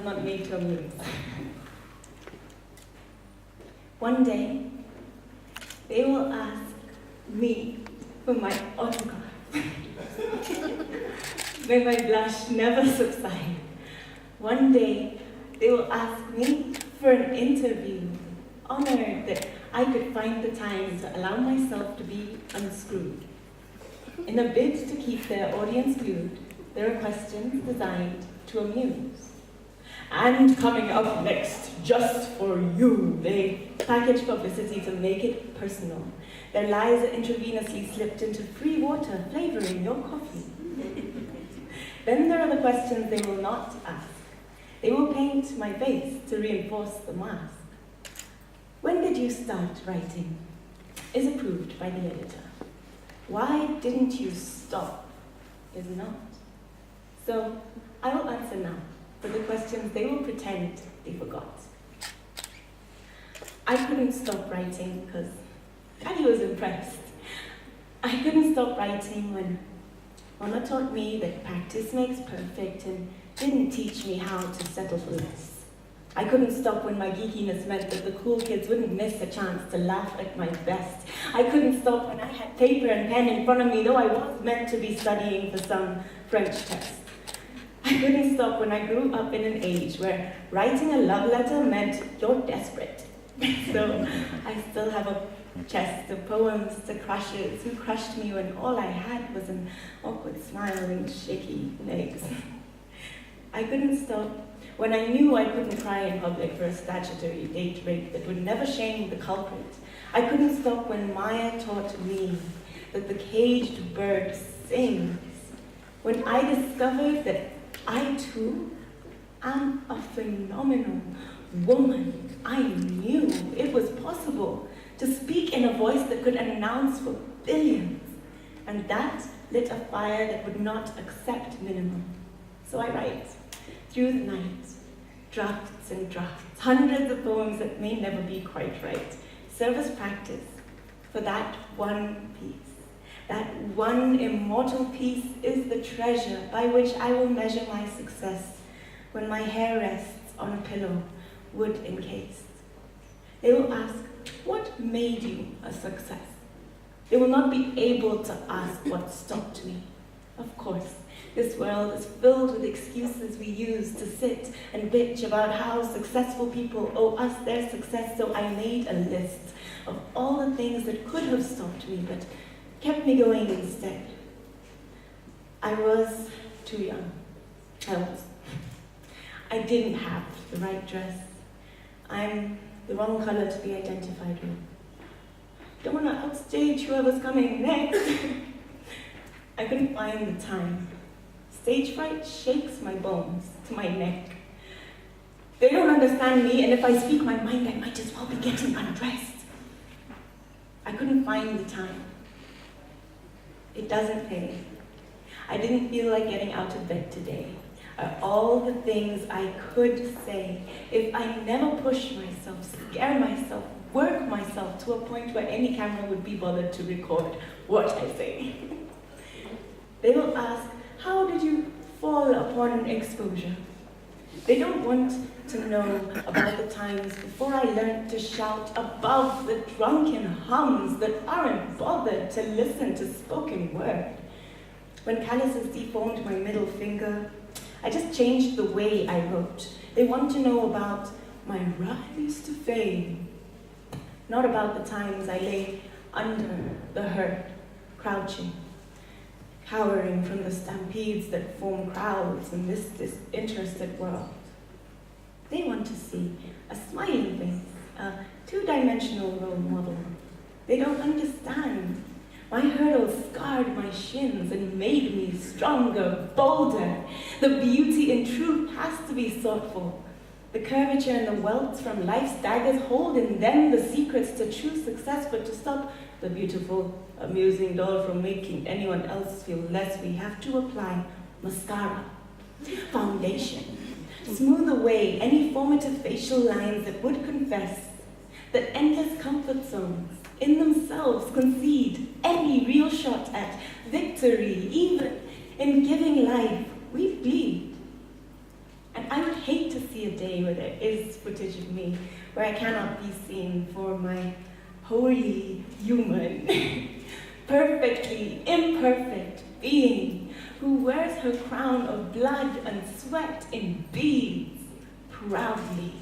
not made to Amuse. One day, they will ask me for my autograph. May my blush never subside. One day, they will ask me for an interview, honored that I could find the time to allow myself to be unscrewed. In a bid to keep their audience glued, there are questions designed to amuse. And coming up next, just for you, they package publicity to make it personal. Their lies are intravenously slipped into free water, flavoring your coffee. Then there are the questions they will not ask. They will paint my face to reinforce the mask. When did you start writing? Is approved by the editor. Why didn't you stop? Is not. So I will answer now for the questions they will pretend they forgot. I couldn't stop writing because Daddy was impressed. I couldn't stop writing when Mama taught me that practice makes perfect and didn't teach me how to settle for less. I couldn't stop when my geekiness meant that the cool kids wouldn't miss a chance to laugh at my best. I couldn't stop when I had paper and pen in front of me, though I was meant to be studying for some French test. I couldn't stop when I grew up in an age where writing a love letter meant you're desperate. So I still have a chest of poems to crushes who crushed me when all I had was an awkward smile and shaky legs. I couldn't stop when I knew I couldn't cry in public for a statutory date rape that would never shame the culprit. I couldn't stop when Maya taught me that the caged bird sings. When I discovered that I too am a phenomenal woman, I knew it was possible to speak in a voice that could announce for billions. And that lit a fire that would not accept minimum. So I write. Through the night, drafts and drafts, hundreds of poems that may never be quite right. Service practice for that one piece. That one immortal piece is the treasure by which I will measure my success when my hair rests on a pillow, wood encased. They will ask, what made you a success? They will not be able to ask what stopped me. Of course, this world is filled with excuses we use to sit and bitch about how successful people owe us their success, so I made a list of all the things that could have stopped me, but kept me going instead. I was too young. I didn't have the right dress. I'm the wrong color to be identified with. Don't want to outstage whoever's coming next. I couldn't find the time. Stage fright shakes my bones to my neck. They don't understand me, and if I speak my mind, I might as well be getting undressed. I couldn't find the time. It doesn't pay. I didn't feel like getting out of bed today. All the things I could say if I never push myself, scare myself, work myself to a point where any camera would be bothered to record what I say. They will ask, how did you fall upon exposure? They don't want to know about the times before I learned to shout above the drunken hums that aren't bothered to listen to spoken word. When calluses deformed my middle finger, I just changed the way I wrote. They want to know about my rise to fame, not about the times I lay under the hurt, crouching, cowering from the stampedes that form crowds in this disinterested world. They want to see a smiling face, a two-dimensional role model. They don't understand. My hurdles scarred my shins and made me stronger, bolder. The beauty in truth has to be sought for. The curvature and the welts from life's daggers hold in them the secrets to true success, but to stop the beautiful, amusing doll from making anyone else feel less, we have to apply mascara, foundation, smooth away any formative facial lines that would confess that endless comfort zones in themselves concede any real shot at victory. Even in giving life, we bleed. And I would hate to see me where there is footage of me, where I cannot be seen for my wholly human, perfectly imperfect being who wears her crown of blood and sweat in beads proudly.